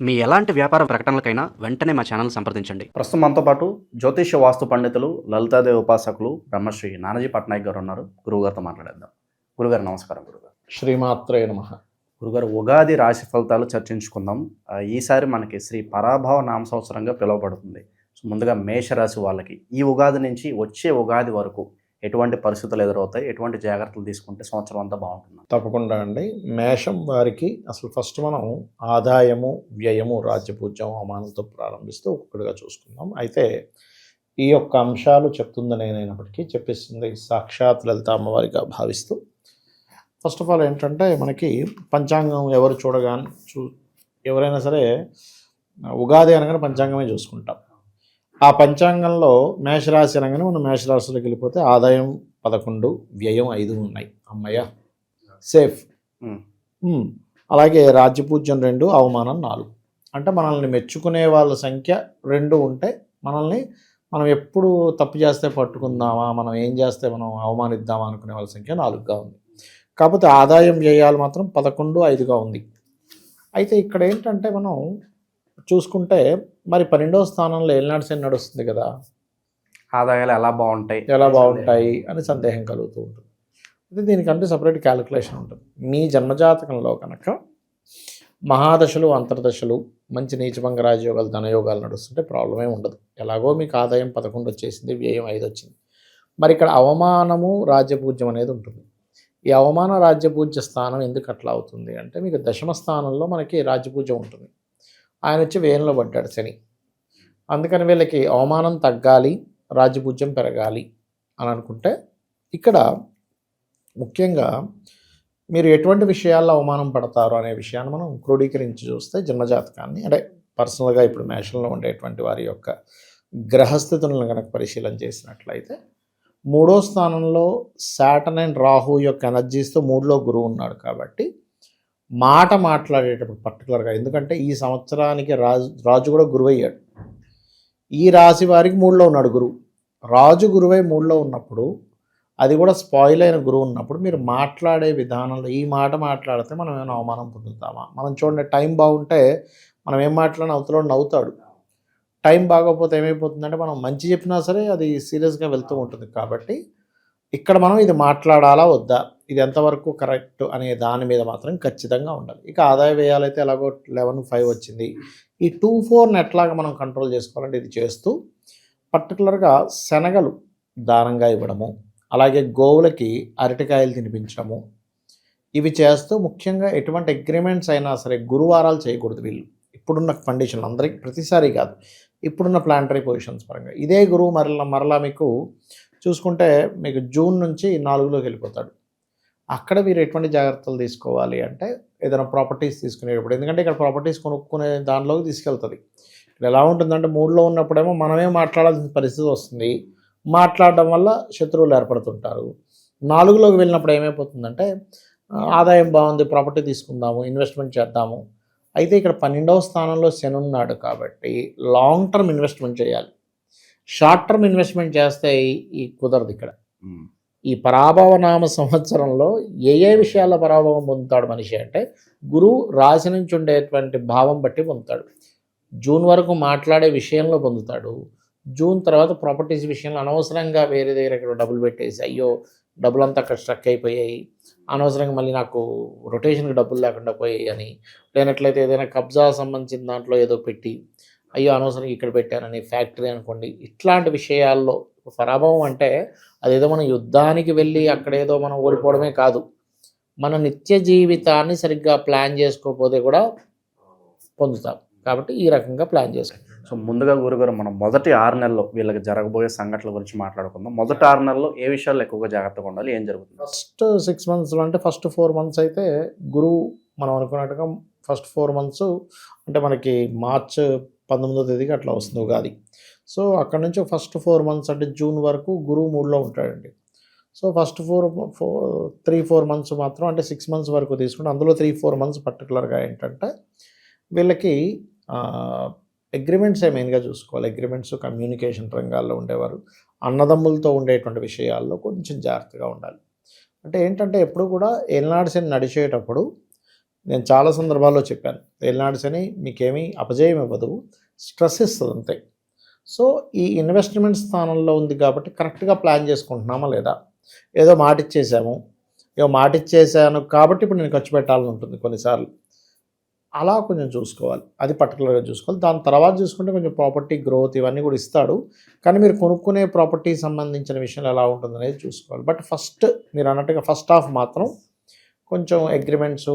మీ ఎలాంటి వ్యాపార ప్రకటనలకైనా వెంటనే మా ఛానల్ సంప్రదించండి. ప్రస్తుతం మనతో పాటు జ్యోతిష్య వాస్తు పండితులు, లలితాదేవి ఉపాసకులు బ్రహ్మశ్రీ నానాజీ పట్నాయక్ గారు ఉన్నారు. గురువుగారితో మాట్లాడేద్దాం. గురుగారు నమస్కారం. గురుగారు శ్రీమాత్రే నమః. గురుగారు, ఉగాది రాశి ఫలితాలు చర్చించుకుందాం. ఈసారి మనకి శ్రీ పరాభవ నామ సంవత్సరంగా పిలువబడుతుంది. సో ముందుగా మేషరాశి వాళ్ళకి ఈ ఉగాది నుంచి వచ్చే ఉగాది వరకు ఎటువంటి పరిస్థితులు ఎదురవుతాయి, ఎటువంటి జాగ్రత్తలు తీసుకుంటే సంవత్సరం అంతా బాగుంటుంది? తప్పకుండా అండి. మేషం వారికి అసలు ఫస్ట్ మనం ఆదాయము, వ్యయము, రాజ్యపూజ్యం, అవమానంతో ప్రారంభిస్తూ ఒక్కొక్కటిగా చూసుకుందాం. అయితే ఈ యొక్క అంశాలు చెప్తుంది నేనైనప్పటికీ చెప్పేస్తుంది సాక్షాత్ లలిత అమ్మవారిగా భావిస్తూ, ఫస్ట్ ఆఫ్ ఆల్ ఏంటంటే మనకి పంచాంగం ఎవరు ఎవరైనా సరే ఉగాది అనగానే పంచాంగమే చూసుకుంటాం. ఆ పంచాంగంలో మేషరాశి అనగానే మనం మేషరాశిలోకి వెళ్ళిపోతే ఆదాయం 11, వ్యయం 5 ఉన్నాయి. అమ్మయ్య సేఫ్. అలాగే రాజ్యపూజ్యం 2, అవమానం 4. అంటే మనల్ని మెచ్చుకునే వాళ్ళ సంఖ్య 2 ఉంటే మనం ఎప్పుడు తప్పు చేస్తే పట్టుకుందామా, మనం ఏం చేస్తే మనం అవమానిద్దామా అనుకునే వాళ్ళ సంఖ్య 4గా ఉంది. కాకపోతే ఆదాయం వ్యయాలు మాత్రం 11, 5గా ఉంది. అయితే ఇక్కడ ఏంటంటే మనం చూసుకుంటే మరి 12వ స్థానంలో ఏలినాటి శని నడుస్తుంది కదా, ఆదాయాలు ఎలా బాగుంటాయి అని సందేహం కలుగుతూ ఉంటుంది. అయితే దీనికంటే సపరేట్ క్యాలిక్యులేషన్ ఉంటుంది. మీ జన్మజాతకంలో కనుక మహాదశలు, అంతర్దశలు, మంచి నీచభంగ రాజయోగాలు, ధనయోగాలు నడుస్తుంటే ప్రాబ్లమే ఉండదు. ఎలాగో మీకు ఆదాయం 11 వచ్చేసింది, వ్యయం 5 వచ్చింది. మరి ఇక్కడ అవమానము, రాజ్యపూజ్యం అనేది ఉంటుంది. ఈ అవమాన రాజ్యపూజ్య స్థానం ఎందుకు అట్లా అవుతుంది అంటే, మీకు దశమ స్థానంలో మనకి రాజ్యపూజ్యం ఉంటుంది. ఆయన వచ్చి వ్యయంలో పడ్డాడు శని. అందుకని వీళ్ళకి అవమానం తగ్గాలి, రాజ్యపూజ్యం పెరగాలి అని అనుకుంటే, ఇక్కడ ముఖ్యంగా మీరు ఎటువంటి విషయాల్లో అవమానం పడతారు అనే విషయాన్ని మనం క్రోడీకరించి చూస్తే జన్మజాతకాన్ని, అంటే పర్సనల్గా ఇప్పుడు మేషంలో ఉండేటువంటి వారి యొక్క గ్రహస్థితులను కనుక పరిశీలన చేసినట్లయితే, 3వ స్థానంలో శాటర్న్ అండ్ రాహు యొక్క ఎనర్జీస్తో 3లో గురువు ఉన్నాడు. కాబట్టి మాట మాట్లాడేటప్పుడు పర్టికులర్గా, ఎందుకంటే ఈ సంవత్సరానికి రాజు కూడా గురువు అయ్యాడు. ఈ రాశి వారికి 3లో ఉన్నాడు గురువు. రాజు గురువై 3లో ఉన్నప్పుడు, అది కూడా స్పాయిల్ అయిన గురువు ఉన్నప్పుడు, మీరు మాట్లాడే విధానంలో ఈ మాట మాట్లాడితే మనం ఏమైనా అవమానం పొందుతామా? మనం చూడండి, టైం బాగుంటే మనం ఏం మాట్లాడిన అవతల నవ్వుతాడు. టైం బాగోకపోతే ఏమైపోతుందంటే, మనం మంచి చెప్పినా సరే అది సీరియస్గా వెళ్తూ ఉంటుంది. కాబట్టి ఇక్కడ మనం ఇది మాట్లాడాలా వద్దా, ఇది ఎంతవరకు కరెక్ట్ అనే దాని మీద మాత్రం ఖచ్చితంగా ఉండాలి. ఇక ఆదాయ వ్యయాలైతే ఎలాగో 11, 5 వచ్చింది. ఈ 2, 4ని ఎట్లాగా మనం కంట్రోల్ చేసుకోవాలంటే ఇది చేస్తూ, పర్టికులర్గా శనగలు దానంగా ఇవ్వడము, అలాగే గోవులకి అరటికాయలు తినిపించడము, ఇవి చేస్తూ ముఖ్యంగా ఎటువంటి అగ్రిమెంట్స్ అయినా సరే గురువారాలు చేయకూడదు వీళ్ళు. ఇప్పుడున్న కండిషన్లు అందరికీ ప్రతిసారి కాదు, ఇప్పుడున్న ప్లానటరీ పొజిషన్స్ పరంగా. ఇదే గురువు మరలా మీకు చూసుకుంటే మీకు జూన్ నుంచి 4లోకి వెళ్ళిపోతాడు. అక్కడ మీరు ఎటువంటి జాగ్రత్తలు తీసుకోవాలి అంటే, ఏదైనా ప్రాపర్టీస్ తీసుకునేటప్పుడు, ఎందుకంటే ఇక్కడ ప్రాపర్టీస్ కొనుక్కునే దానిలోకి తీసుకెళ్తుంది. ఇక్కడ ఎలా ఉంటుందంటే, 3లో ఉన్నప్పుడేమో మనమే మాట్లాడాల్సిన పరిస్థితి వస్తుంది. మాట్లాడడం వల్ల శత్రువులు ఏర్పడుతుంటారు. 4లోకి వెళ్ళినప్పుడు ఏమైపోతుందంటే, ఆదాయం బాగుంది, ప్రాపర్టీ తీసుకుందాము, ఇన్వెస్ట్మెంట్ చేద్దాము. అయితే ఇక్కడ 12వ స్థానంలో శని ఉన్నాడు కాబట్టి లాంగ్ టర్మ్ ఇన్వెస్ట్మెంట్ చేయాలి. షార్ట్ టర్మ్ ఇన్వెస్ట్మెంట్ చేస్తే ఈ కుదరదు. ఇక్కడ ఈ పరాభవనామ సంవత్సరంలో ఏ విషయాల్లో పరాభవం పొందుతాడు మనిషి అంటే, గురువు రాశి నుంచి ఉండేటువంటి భావం బట్టి పొందుతాడు. జూన్ వరకు మాట్లాడే విషయంలో పొందుతాడు. జూన్ తర్వాత ప్రాపర్టీస్ విషయంలో అనవసరంగా వేరే దగ్గర ఇక్కడ డబ్బులు పెట్టేసి, అయ్యో డబ్బులంతా అక్కడ స్ట్రక్ అయిపోయాయి, అనవసరంగా మళ్ళీ నాకు రొటేషన్కి డబ్బులు లేకుండా పోయాయి అని, లేనట్లయితే ఏదైనా కబ్జా సంబంధించిన దాంట్లో ఏదో పెట్టి, అయ్యో అనవసరంగా ఇక్కడ పెట్టానని, ఫ్యాక్టరీ అనుకోండి, ఇట్లాంటి విషయాల్లో పరాభవం అంటే అదేదో మనం యుద్ధానికి వెళ్ళి అక్కడేదో మనం ఓడిపోవడమే కాదు, మన నిత్య జీవితాన్ని సరిగ్గా ప్లాన్ చేసుకోకపోతే కూడా పొందుతాం. కాబట్టి ఈ రకంగా ప్లాన్ చేసుకోండి. సో ముందుగా గురుగారు, మనం మొదటి 6 నెలల్లో వీళ్ళకి జరగబోయే సంఘటనల గురించి మాట్లాడుకుందాం. మొదటి 6 నెలల్లో ఏ విషయాల్లో ఎక్కువగా జాగ్రత్తగా ఉండాలి, ఏం జరుగుతుంది? ఫస్ట్ 6 మంత్స్లో అంటే ఫస్ట్ 4 మంత్స్ అయితే గురువు మనం అనుకున్నట్టుగా ఫస్ట్ 4 మంత్స్ అంటే మనకి మార్చ్ 19వ తేదీకి అట్లా వస్తుంది ఉగాది. సో అక్కడ నుంచి ఫస్ట్ 4 మంత్స్ అంటే జూన్ వరకు గురువు 3లో ఉంటాడండి. సో ఫస్ట్ 3-4 మంత్స్ మాత్రం, అంటే 6 మంత్స్ వరకు తీసుకుంటే అందులో 3-4 మంత్స్ పర్టికులర్గా ఏంటంటే వీళ్ళకి అగ్రిమెంట్స్ మెయిన్గా చూసుకోవాలి. అగ్రిమెంట్స్, కమ్యూనికేషన్ రంగాల్లో ఉండేవారు, అన్నదమ్ములతో ఉండేటువంటి విషయాల్లో కొంచెం జాగ్రత్తగా ఉండాలి. అంటే ఏంటంటే ఎప్పుడు కూడా ఏలినాటి శని నడిచేటప్పుడు నేను చాలా సందర్భాల్లో చెప్పాను, ఏలినాడు శని మీకేమీ అపజయం ఇవ్వదు, స్ట్రెస్ ఇస్తుంది అంతే. సో ఈ ఇన్వెస్ట్మెంట్ స్థానంలో ఉంది కాబట్టి కరెక్ట్గా ప్లాన్ చేసుకుంటున్నామా లేదా, ఏదో మాటిచ్చేసాను కాబట్టి ఇప్పుడు నేను ఖర్చు పెట్టాలని ఉంటుంది కొన్నిసార్లు. అలా కొంచెం చూసుకోవాలి, అది పర్టికులర్గా చూసుకోవాలి. దాని తర్వాత చూసుకుంటే కొంచెం ప్రాపర్టీ గ్రోత్ ఇవన్నీ కూడా ఇస్తాడు, కానీ మీరు కొనుక్కునే ప్రాపర్టీ సంబంధించిన విషయాలు ఎలా ఉంటుంది అనేది చూసుకోవాలి. బట్ ఫస్ట్ మీరు అన్నట్టుగా ఫస్ట్ హాఫ్ మాత్రం కొంచెం అగ్రిమెంట్స్,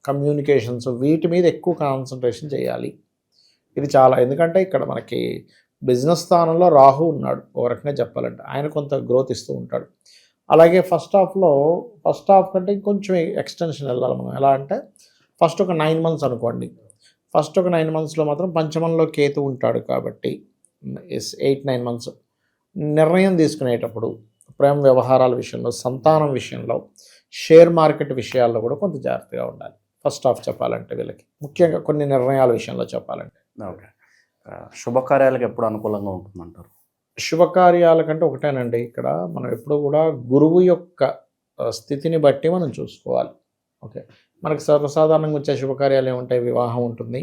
కమ్యూనికేషన్స్ వీటి మీద ఎక్కువ కాన్సన్ట్రేషన్ చేయాలి. ఇది చాలా, ఎందుకంటే ఇక్కడ మనకి బిజినెస్ స్థానంలో రాహు ఉన్నాడు, ఒక రకంగా చెప్పాలంటే ఆయన కొంత గ్రోత్ ఇస్తూ ఉంటాడు. అలాగే ఫస్ట్ హాఫ్ కంటే కొంచెం ఎక్స్టెన్షన్ వెళ్ళాలి మనం. ఎలా అంటే ఫస్ట్ ఒక 9 months అనుకోండి, ఫస్ట్ ఒక 9 monthsలో మాత్రం పంచమంలో కేతు ఉంటాడు కాబట్టి 8-9 months నిర్ణయం తీసుకునేటప్పుడు ప్రేమ వ్యవహారాల విషయంలో, సంతానం విషయంలో, షేర్ మార్కెట్ విషయాల్లో కూడా కొంత జాగ్రత్తగా ఉండాలి ఫస్ట్ హాఫ్ చెప్పాలంటే వీళ్ళకి, ముఖ్యంగా కొన్ని నిర్ణయాల విషయంలో చెప్పాలంటే. ఓకే, శుభకార్యాలకు ఎప్పుడు అనుకూలంగా ఉంటుందంటారు? శుభకార్యాల కంటే ఒకటేనండి, ఇక్కడ మనం ఎప్పుడు కూడా గురువు యొక్క స్థితిని బట్టి మనం చూసుకోవాలి. ఓకే, మనకు సర్వసాధారణంగా వచ్చే శుభకార్యాలు ఏముంటాయి? వివాహం ఉంటుంది,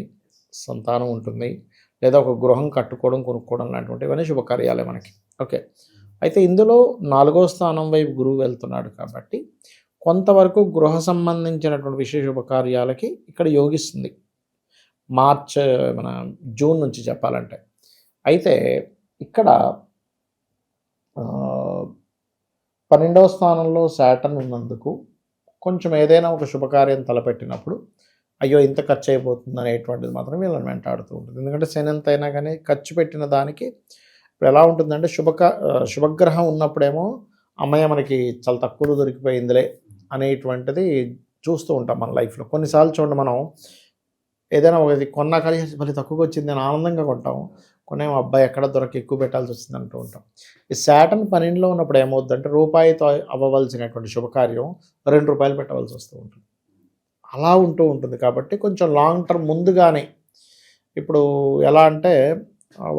సంతానం ఉంటుంది, లేదా ఒక గృహం కట్టుకోవడం, కొనుక్కోవడం లాంటివి, ఇవన్నీ శుభకార్యాలే మనకి. ఓకే, అయితే ఇందులో 4వ స్థానం వైపు గురువు వెళ్తున్నాడు కాబట్టి కొంతవరకు గృహ సంబంధించినటువంటి విశేష శుభకార్యాలకి ఇక్కడ యోగిస్తుంది జూన్ నుంచి చెప్పాలంటే. అయితే ఇక్కడ 12వ స్థానంలో శాటర్న్ ఉన్నందుకు కొంచెం ఏదైనా ఒక శుభకార్యం తలపెట్టినప్పుడు అయ్యో ఇంత ఖర్చు అయిపోతుంది అనేటువంటిది మాత్రం వీళ్ళని వెంటాడుతూ ఉంటుంది. ఎందుకంటే శని ఎంత అయినా కానీ ఖర్చు పెట్టిన దానికి ఇప్పుడు ఎలా ఉంటుందంటే శుభగ్రహం ఉన్నప్పుడేమో అమ్మయ్య మనకి చాలా తక్కువలో దొరికిపోయిందిలే అనేటువంటిది చూస్తూ ఉంటాం మన లైఫ్లో. కొన్నిసార్లు చూడండి, మనం ఏదైనా ఒకటి కొన్నా కానీ మళ్ళీ తక్కువగా వచ్చింది అని ఆనందంగా కొంటాం, కొనేమో అబ్బాయి ఎక్కడ ఎక్కువ పెట్టాల్సి వచ్చింది అంటూ ఉంటాం. ఈ శాటర్న్ 12లో ఉన్నప్పుడు ఏమవుతుందంటే రూపాయితో అవ్వవలసినటువంటి శుభకార్యం ₹2 పెట్టవలసి వస్తూ ఉంటుంది. అలా ఉంటూ ఉంటుంది కాబట్టి కొంచెం లాంగ్ టర్మ్ ముందుగానే, ఇప్పుడు ఎలా అంటే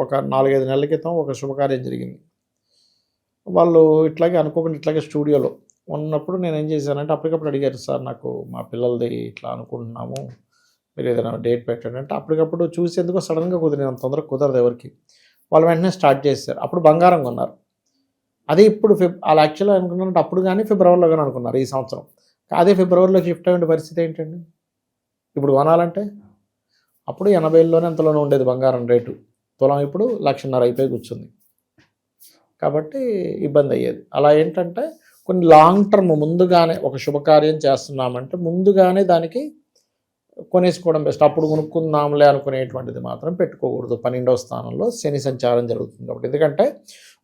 ఒక 4-5 నెలల క్రితం ఒక శుభకార్యం జరిగింది. వాళ్ళు అనుకోకుండా ఇట్లాగే స్టూడియోలో ఉన్నప్పుడు నేను ఏం చేశానంటే అప్పటికప్పుడు అడిగారు, సార్ నాకు మా పిల్లలది ఇట్లా అనుకుంటున్నాము, మీరు ఏదైనా డేట్ పెట్టండి అంటే అప్పటికప్పుడు చూసేందుకు సడన్గా కుదిరినంత తొందరగా కుదరదు ఎవరికి. వాళ్ళు వెంటనే స్టార్ట్ చేశారు. అప్పుడు బంగారం కొన్నారు. అదే ఇప్పుడు వాళ్ళు యాక్చువల్గా అనుకున్నారంటే అప్పుడు కానీ ఫిబ్రవరిలో కానీ అనుకున్నారు ఈ సంవత్సరం. అదే ఫిబ్రవరిలో షిఫ్ట్ అయ్యే పరిస్థితి ఏంటండి ఇప్పుడు కొనాలంటే? అప్పుడు 80,000లోనే ఎంతలోనే ఉండేది బంగారం రేటు, తులం ఇప్పుడు 1,50,000 అయిపోయి కూర్చుంది. కాబట్టి ఇబ్బంది అయ్యేది. అలా ఏంటంటే కొన్ని లాంగ్ టర్మ్ ముందుగానే ఒక శుభకార్యం చేస్తున్నామంటే ముందుగానే దానికి కొనేసుకోవడం బెస్ట్. అప్పుడు కొనుక్కుందాంలే అనుకునేటువంటిది మాత్రం పెట్టుకోకూడదు. 12వ స్థానంలో శని సంచారం జరుగుతుంది కాబట్టి. ఎందుకంటే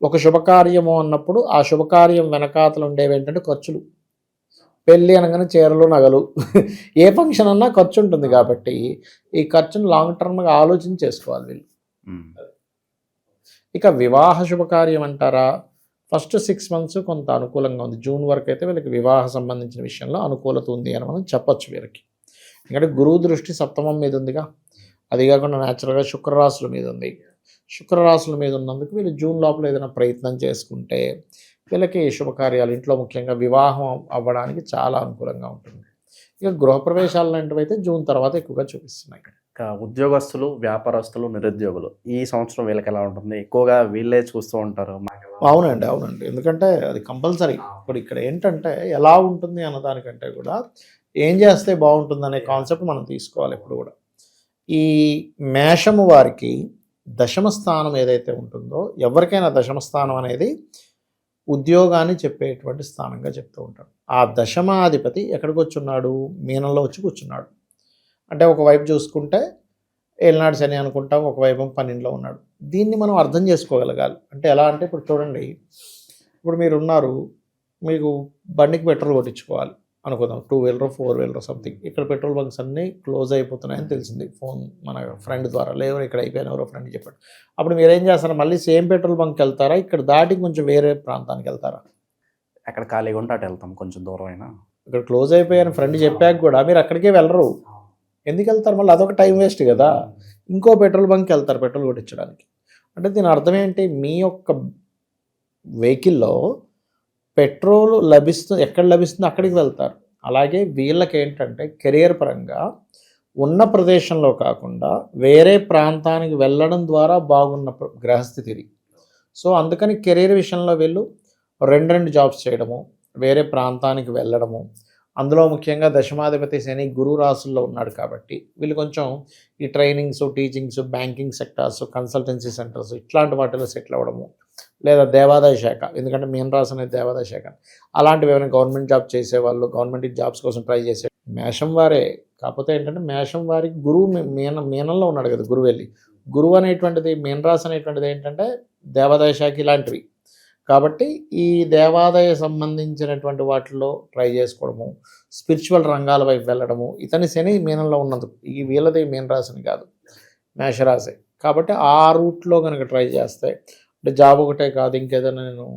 ఒక శుభకార్యము అన్నప్పుడు ఆ శుభకార్యం వెనకాతలు ఉండేవి ఏంటంటే ఖర్చులు. పెళ్ళి అనగానే చీరలు, నగలు, ఏ ఫంక్షన్ అన్నా ఖర్చు ఉంటుంది కాబట్టి ఈ ఖర్చును లాంగ్ టర్మ్గా ఆలోచన చేసుకోవాలి వీళ్ళు. ఇక వివాహ శుభకార్యం అంటారా, ఫస్ట్ 6 months కొంత అనుకూలంగా ఉంది. జూన్ వరకు అయితే వీళ్ళకి వివాహ సంబంధించిన విషయంలో అనుకూలత ఉంది అని మనం చెప్పొచ్చు వీరికి. ఎందుకంటే గురువు దృష్టి 7వ మీద ఉందిగా, అది కాకుండా న్యాచురల్గా శుక్రరాశుల మీద ఉంది. శుక్రరాశుల మీద ఉన్నందుకు వీళ్ళు జూన్ లోపల ఏదైనా ప్రయత్నం చేసుకుంటే వీళ్ళకి శుభకార్యాలు, ఇంట్లో ముఖ్యంగా వివాహం అవ్వడానికి చాలా అనుకూలంగా ఉంటుంది. ఇక గృహప్రవేశాలు లాంటివి అయితే జూన్ తర్వాత ఎక్కువగా చూపిస్తున్నాయి. ఇక ఉద్యోగస్తులు, వ్యాపారస్తులు, నిరుద్యోగులు ఈ సంవత్సరం వీళ్ళకి ఎలా ఉంటుంది? ఎక్కువగా వీళ్ళే చూస్తూ ఉంటారు. అవునండి. ఎందుకంటే అది కంపల్సరీ. ఇప్పుడు ఇక్కడ ఏంటంటే ఎలా ఉంటుంది అన్నదానికంటే కూడా ఏం చేస్తే బాగుంటుంది అనే కాన్సెప్ట్ మనం తీసుకోవాలి ఎప్పుడు కూడా. ఈ మేషము వారికి దశమ స్థానం ఏదైతే ఉంటుందో, ఎవరికైనా దశమ స్థానం అనేది ఉద్యోగాన్ని చెప్పేటువంటి స్థానంగా చెప్తూ ఉంటాడు. ఆ దశమాధిపతి ఎక్కడికి వచ్చున్నాడు? మీనంలో వచ్చి కూర్చున్నాడు. అంటే ఒకవైపు చూసుకుంటే ఏలినాడు శని అనుకుంటాం, ఒకవైపు 12లో ఉన్నాడు. దీన్ని మనం అర్థం చేసుకోగలగాలి. అంటే ఎలా అంటే ఇప్పుడు చూడండి, ఇప్పుడు మీరు ఉన్నారు, మీకు బండికి పెట్రోల్ కొట్టించుకోవాలి అనుకుందాం, 2-wheeler 4-wheeler సంథింగ్. ఇక్కడ పెట్రోల్ బంక్స్ అన్నీ క్లోజ్ అయిపోతున్నాయని తెలిసింది ఫోన్ మన ఫ్రెండ్ ద్వారా, లేవో ఇక్కడ అయిపోయిన ఎవరో ఫ్రెండ్ చెప్పాడు. అప్పుడు మీరు ఏం చేస్తారా? మళ్ళీ సేమ్ పెట్రోల్ బంక్కి వెళ్తారా, ఇక్కడ దాటి కొంచెం వేరే ప్రాంతానికి వెళ్తారా? ఎక్కడ ఖాళీగా ఉంటే అటు వెళ్తాం, కొంచెం దూరం అయినా. ఇక్కడ క్లోజ్ అయిపోయాను ఫ్రెండ్ చెప్పాక కూడా మీరు అక్కడికే వెళ్ళరు. ఎందుకు వెళ్తారు? మళ్ళీ అదొక టైం వేస్ట్ కదా. ఇంకో పెట్రోల్ బంక్కి వెళ్తారు పెట్రోల్ కొట్టించడానికి. అంటే దీని అర్థం ఏంటి? మీ యొక్క వెహికల్లో పెట్రోల్ ఎక్కడ లభిస్తుందో అక్కడికి వెళ్తారు. అలాగే వీళ్ళకి ఏంటంటే కెరియర్ పరంగా ఉన్న ప్రదేశంలో కాకుండా వేరే ప్రాంతానికి వెళ్ళడం ద్వారా బాగున్న గ్రహస్థితి ఇది. సో అందుకని కెరీర్ విషయంలో వీళ్ళు రెండు జాబ్స్ చేయడము, వేరే ప్రాంతానికి వెళ్ళడము, అందులో ముఖ్యంగా దశమాధిపతి శని గురు రాశుల్లో ఉన్నాడు కాబట్టి వీళ్ళు కొంచెం ఈ trainings, teachings, banking sectors, consultancy centres ఇట్లాంటి వాటిలో సెటిల్ అవ్వడము, లేదా దేవాదాయ శాఖ, ఎందుకంటే మీన రాశి అనేది దేవాదాయ శాఖ, అలాంటివి ఏమైనా గవర్నమెంట్ జాబ్ చేసేవాళ్ళు, గవర్నమెంట్ జాబ్స్ కోసం ట్రై చేసే మేషం వారే. కాకపోతే ఏంటంటే మేషం వారికి గురువు మీనంలో ఉన్నాడు కదా, గురువు వెళ్ళి గురువు అనేటువంటిది మీన రాశి అనేటువంటిది ఏంటంటే దేవాదాయ శాఖ ఇలాంటివి. కాబట్టి ఈ దేవాదాయ సంబంధించినటువంటి వాటిలో ట్రై చేసుకోవడము, స్పిరిచువల్ రంగాల వైపు వెళ్ళడము, ఇతని శని మీనంలో ఉన్నందుకు ఈ వీళ్ళది మీన రాశిని కాదు మేషరాశి. కాబట్టి ఆ రూట్లో కనుక ట్రై చేస్తే, అంటే జాబ్ ఒకటే కాదు ఇంకేదైనా నేను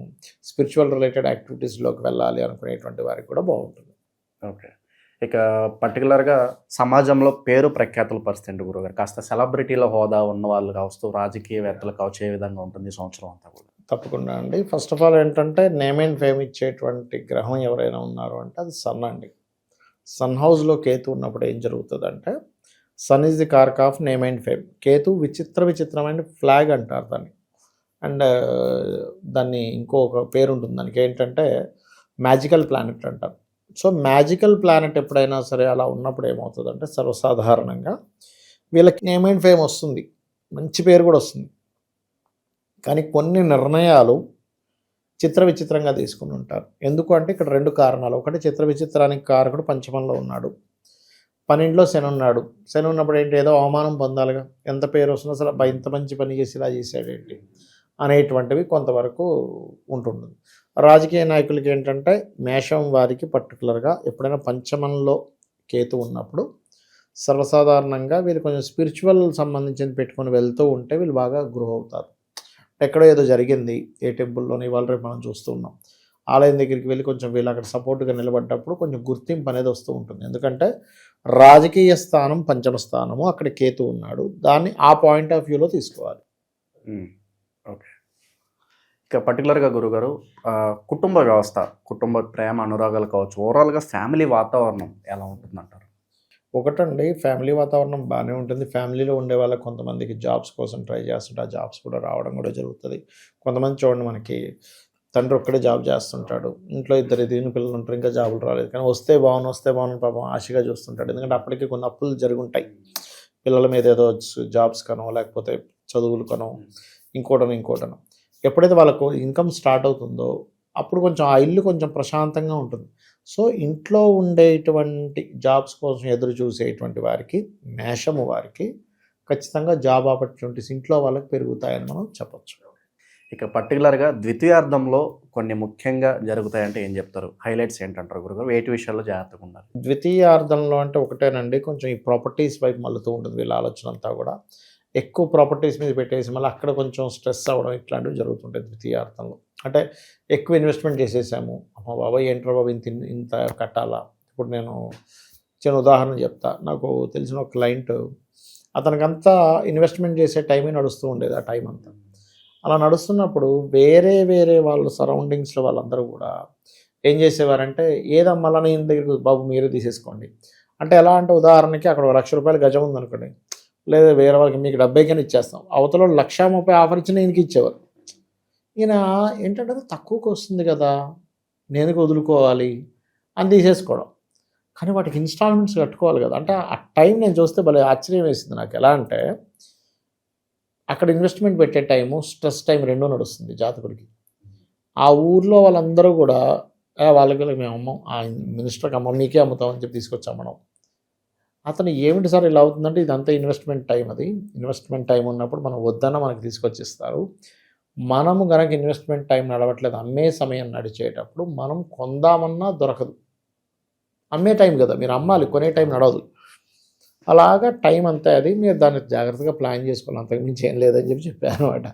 స్పిరిచువల్ రిలేటెడ్ యాక్టివిటీస్లోకి వెళ్ళాలి అనుకునేటువంటి వారికి కూడా బాగుంటుంది. ఓకే. ఇక పర్టికులర్గా సమాజంలో పేరు ప్రఖ్యాతుల పరిస్థితి గురుగారు, కాస్త సెలబ్రిటీల హోదా ఉన్న వాళ్ళు కావచ్చు, రాజకీయవేత్తలు కావచ్చు, ఏ విధంగా ఉంటుంది ఈ సంవత్సరం అంతా కూడా? తప్పకుండా అండి. ఫస్ట్ ఆఫ్ ఆల్ ఏంటంటే నేమ్ అండ్ ఫేమ్ ఇచ్చేటువంటి గ్రహం ఎవరైనా ఉన్నారు అంటే అది సన్ అండి. సన్ హౌస్లో కేతు ఉన్నప్పుడు ఏం జరుగుతుందంటే, sun is the karak of name and fame. Ketu విచిత్రమైన ఫ్లాగ్ అంటారు దాన్ని. అండ్ దాన్ని ఇంకొక పేరు ఉంటుంది దానికి, ఏంటంటే మ్యాజికల్ ప్లానెట్ అంటారు. సో మ్యాజికల్ ప్లానెట్ ఎప్పుడైనా సరే అలా ఉన్నప్పుడు ఏమవుతుందంటే, సర్వసాధారణంగా వీళ్ళకి నేమ్ అండ్ ఫేమ్ వస్తుంది, మంచి పేరు కూడా వస్తుంది. కానీ కొన్ని నిర్ణయాలు విచిత్రంగా తీసుకుని ఉంటారు. ఎందుకు అంటే ఇక్కడ రెండు కారణాలు. ఒకటి, విచిత్రానికి కారకుడు పంచమంలో ఉన్నాడు, 12లో శని ఉన్నాడు. శని ఉన్నప్పుడు ఏంటి, ఏదో అవమానం పొందాలిగా, ఎంత పేరు వస్తుందో, అసలు అబ్బా ఇంత మంచి పని చేసి ఇలా చేశాడేంటి అనేటువంటివి కొంతవరకు ఉంటుంటుంది. రాజకీయ నాయకులకి ఏంటంటే, మేషం వారికి పర్టికులర్గా ఎప్పుడైనా పంచమంలో కేతు ఉన్నప్పుడు సర్వసాధారణంగా వీళ్ళు కొంచెం స్పిరిచువల్ సంబంధించింది పెట్టుకొని వెళ్తూ ఉంటే వీళ్ళు బాగా గ్రో అవుతారు. ఎక్కడో ఏదో జరిగింది ఏ టెంపుల్లోనే, ఇవాళ రేపు మనం చూస్తూ ఉన్నాం, ఆలయం దగ్గరికి వెళ్ళి కొంచెం వీళ్ళు అక్కడ సపోర్ట్గా నిలబడ్డప్పుడు కొంచెం గుర్తింపు అనేది వస్తూ ఉంటుంది. ఎందుకంటే రాజకీయ స్థానం పంచమ స్థానము, అక్కడ కేతు ఉన్నాడు, దాన్ని ఆ పాయింట్ ఆఫ్ వ్యూలో తీసుకోవాలి. ఓకే. ఇక పర్టికులర్గా గురుగారు, కుటుంబ వ్యవస్థ, కుటుంబ ప్రేమ అనురాగాలు కావచ్చు, ఓవరాల్గా ఫ్యామిలీ వాతావరణం ఎలా ఉంటుందంటారు? ఒకటండి, ఫ్యామిలీ వాతావరణం బాగానే ఉంటుంది. ఫ్యామిలీలో ఉండే వాళ్ళకి కొంతమందికి జాబ్స్ కోసం ట్రై చేస్తుంటే ఆ జాబ్స్ కూడా రావడం కూడా జరుగుతుంది. కొంతమంది చూడండి, మనకి తండ్రి ఒక్కడే జాబ్ చేస్తుంటాడు, ఇంట్లో ఇద్దరు పిల్లలు ఉంటారు, ఇంకా జాబులు రాలేదు, కానీ వస్తే బాగుంది పాపం ఆశగా చూస్తుంటాడు. ఎందుకంటే అప్పటికి కొన్ని అప్పులు జరుగుంటాయి పిల్లల మీద, ఏదో జాబ్స్ కనో లేకపోతే చదువులు కనో ఇంకోటనో. ఎప్పుడైతే వాళ్ళకు ఇన్కమ్ స్టార్ట్ అవుతుందో అప్పుడు కొంచెం ఆ ఇల్లు కొంచెం ప్రశాంతంగా ఉంటుంది. సో ఇంట్లో ఉండేటువంటి జాబ్స్ కోసం ఎదురు చూసేటువంటి వారికి, మేషము వారికి ఖచ్చితంగా జాబ్ ఆపర్చునిటీస్ ఇంట్లో వాళ్ళకి పెరుగుతాయని మనం చెప్పచ్చు. ఇక పర్టికులర్గా ద్వితీయార్థంలో కొన్ని ముఖ్యంగా జరుగుతాయంటే ఏం చెప్తారు? హైలైట్స్ ఏంటంటారు గురుగారు? వేటి విషయాల్లో జాగ్రత్తగా ఉండాలి? ద్వితీయార్థంలో అంటే ఒకటేనండి, కొంచెం ఈ ప్రాపర్టీస్ వైపు మళ్ళుతూ ఉంటుంది వీళ్ళ ఆలోచన అంతా కూడా. ఎక్కువ ప్రాపర్టీస్ మీద పెట్టేసి మళ్ళీ అక్కడ కొంచెం స్ట్రెస్ అవ్వడం ఇట్లాంటివి జరుగుతుంటాయి ద్వితీయార్థంలో. అంటే ఎక్కువ ఇన్వెస్ట్మెంట్ చేసేసాము, అమ్మ బాబాయ్ ఏంట్రా బాబు ఇంత కట్టాలా. ఇప్పుడు నేను చిన్న ఉదాహరణ చెప్తా. నాకు తెలిసిన ఒక క్లయింట్, అతనికంతా ఇన్వెస్ట్మెంట్ చేసే టైమే నడుస్తూ ఉండేది ఆ టైం అంతా. అలా నడుస్తున్నప్పుడు వేరే వాళ్ళు సరౌండింగ్స్లో వాళ్ళందరూ కూడా ఏం చేసేవారంటే, ఏదమ్మా నేను దగ్గరికి బాబు మీరే తీసేసుకోండి అంటే, ఎలా అంటే ఉదాహరణకి అక్కడ ₹1,00,000 గజం ఉందనుకోండి, లేదా వేరే వాళ్ళకి మీకు 70,000 ఇచ్చేస్తాం, అవతల 1,30,000 ఆఫర్ ఇచ్చిన ఈయనకి ఇచ్చేవారు. ఈయన ఏంటంటే తక్కువకి వస్తుంది కదా, నేను వదులుకోవాలి అని తీసేసుకోవడం. కానీ వాటికి ఇన్స్టాల్మెంట్స్ కట్టుకోవాలి కదా. అంటే ఆ టైం నేను చూస్తే భలే ఆశ్చర్యం వేసింది నాకు. ఎలా అంటే అక్కడ ఇన్వెస్ట్మెంట్ పెట్టే టైము, స్ట్రెస్ టైం రెండూ నడుస్తుంది జాతకుడికి. ఆ ఊర్లో వాళ్ళందరూ కూడా వాళ్ళకి మేము అమ్మం, ఆ మినిస్టర్కి అమ్మం, మీకే అమ్ముతామని చెప్పి తీసుకొచ్చి అమ్మడం. అతను ఏమిటి సార్ ఇలా అవుతుందంటే, ఇదంతా ఇన్వెస్ట్మెంట్ టైం. అది ఇన్వెస్ట్మెంట్ టైం ఉన్నప్పుడు మనం వద్దన్న మనకి తీసుకొచ్చి ఇస్తారు. మనము కనుక ఇన్వెస్ట్మెంట్ టైం నడవట్లేదు, అమ్మే సమయం నడిచేటప్పుడు మనం కొందామన్నా దొరకదు. అమ్మే టైం కదా, మీరు అమ్మాలి, కొనే టైం నడవదు. అలాగా టైం అంతా అది, మీరు దాన్ని జాగ్రత్తగా ప్లాన్ చేసుకోవాలి, అంతకుమించి ఏం లేదని చెప్పాను అనమాట.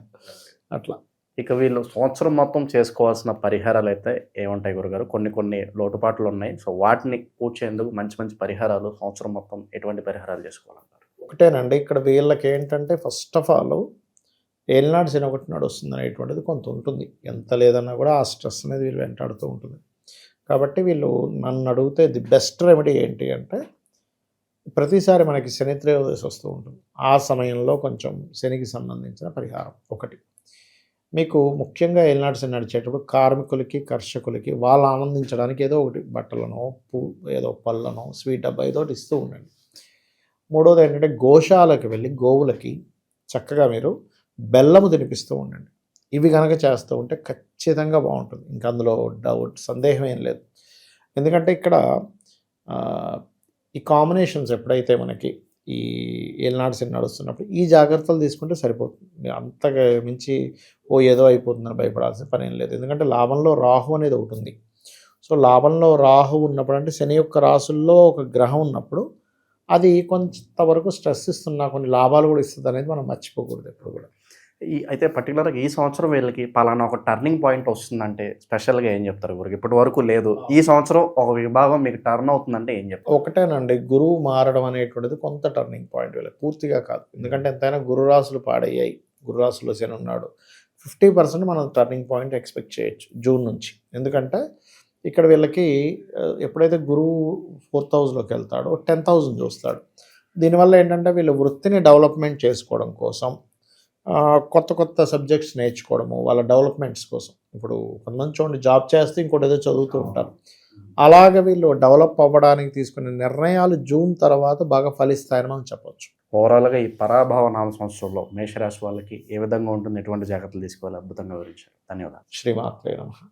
అట్లా ఇక వీళ్ళు సంవత్సరం మొత్తం చేసుకోవాల్సిన పరిహారాలు అయితే ఏముంటాయి గురుగారు? కొన్ని లోటుపాట్లు ఉన్నాయి, సో వాటిని పూడ్చేందుకు మంచి పరిహారాలు సంవత్సరం మొత్తం ఎటువంటి పరిహారాలు చేసుకోవాలంటారు? ఒకటేనండి, ఇక్కడ వీళ్ళకి ఏంటంటే ఫస్ట్ ఆఫ్ ఆల్ ఏలినాడు శని ఒకటి నడుస్తుంది అనేటువంటిది కొంత ఉంటుంది. ఎంత లేదన్నా కూడా ఆ స్ట్రెస్ అనేది వీళ్ళు వెంటాడుతూ ఉంటుంది. కాబట్టి వీళ్ళు నన్ను అడిగితే ది బెస్ట్ రెమెడీ ఏంటి అంటే, ప్రతిసారి మనకి శని త్రయోదశి వస్తూ ఉంటుంది. ఆ సమయంలో కొంచెం శనికి సంబంధించిన పరిహారం ఒకటి. మీకు ముఖ్యంగా ఏలినాటి శని నడిచేటప్పుడు కార్మికులకి, కర్షకులకి వాళ్ళు ఆనందించడానికి ఏదో ఒకటి బట్టలనో, ఏదో పళ్ళనో, స్వీట్ డబ్బా ఏదో ఒకటి ఇస్తూ ఉండండి. మూడోది ఏంటంటే గోశాలకు వెళ్ళి గోవులకి చక్కగా మీరు బెల్లము తినిపిస్తూ ఉండండి. ఇవి కనుక చేస్తూ ఉంటే ఖచ్చితంగా బాగుంటుంది. ఇంకా అందులో సందేహం ఏం లేదు. ఎందుకంటే ఇక్కడ ఈ కాంబినేషన్స్ ఎప్పుడైతే మనకి ఈ ఏలినాటి శని నడుస్తున్నప్పుడు ఈ జాగ్రత్తలు తీసుకుంటే సరిపోతుంది. అంతగా మించి ఏదో అయిపోతుందని భయపడాల్సిన పని ఏం లేదు. ఎందుకంటే లాభంలో రాహు అనేది ఒకటి ఉంది. సో లాభంలో రాహు ఉన్నప్పుడు అంటే శని యొక్క రాసుల్లో ఒక గ్రహం ఉన్నప్పుడు అది కొంతవరకు స్ట్రెస్ ఇస్తున్నా కొన్ని లాభాలు కూడా ఇస్తుంది అనేది మనం మర్చిపోకూడదు ఎప్పుడు కూడా. అయితే పర్టికులర్గా ఈ సంవత్సరం వీళ్ళకి పలానా ఒక టర్నింగ్ పాయింట్ వస్తుందంటే స్పెషల్గా ఏం చెప్తారు? ఇవరికి ఇప్పటి వరకు లేదు, ఈ సంవత్సరం ఒక విభాగం మీకు టర్న్ అవుతుందంటే ఏం చెప్తారు? ఒకటేనండి, గురువు మారడం అనేటువంటిది కొంత టర్నింగ్ పాయింట్ వీళ్ళకి, పూర్తిగా కాదు. ఎందుకంటే ఎంతైనా గురు రాశులు పాడయ్యాయి, గురు రాశుల్లో శని ఉన్నాడు. 50% మనం టర్నింగ్ పాయింట్ ఎక్స్పెక్ట్ చేయొచ్చు జూన్ నుంచి. ఎందుకంటే ఇక్కడ వీళ్ళకి ఎప్పుడైతే గురువు 4th హౌస్లోకి వెళ్తాడో 10th హౌస్ని చూస్తాడు. దీనివల్ల ఏంటంటే వీళ్ళు వృత్తిని డెవలప్మెంట్ చేసుకోవడం కోసం కొత్త కొత్త సబ్జెక్ట్స్ నేర్చుకోవడము, వాళ్ళ డెవలప్మెంట్స్ కోసం. ఇప్పుడు కొంతమంది చూడండి జాబ్ చేస్తే ఇంకోటి ఏదో చదువుతూ ఉంటారు. అలాగే వీళ్ళు డెవలప్ అవ్వడానికి తీసుకునే నిర్ణయాలు జూన్ తర్వాత బాగా ఫలిస్తాయని మనం చెప్పొచ్చు. ఓవరాల్గా ఈ పరాభవ నామ సంవత్సరంలో మేషరాశి వాళ్ళకి ఏ విధంగా ఉంటుంది, ఎటువంటి జాగ్రత్తలు తీసుకోవాలి, అద్భుతంగా వివరించారు. ధన్యవాదాలు. శ్రీమాత్రే నమః.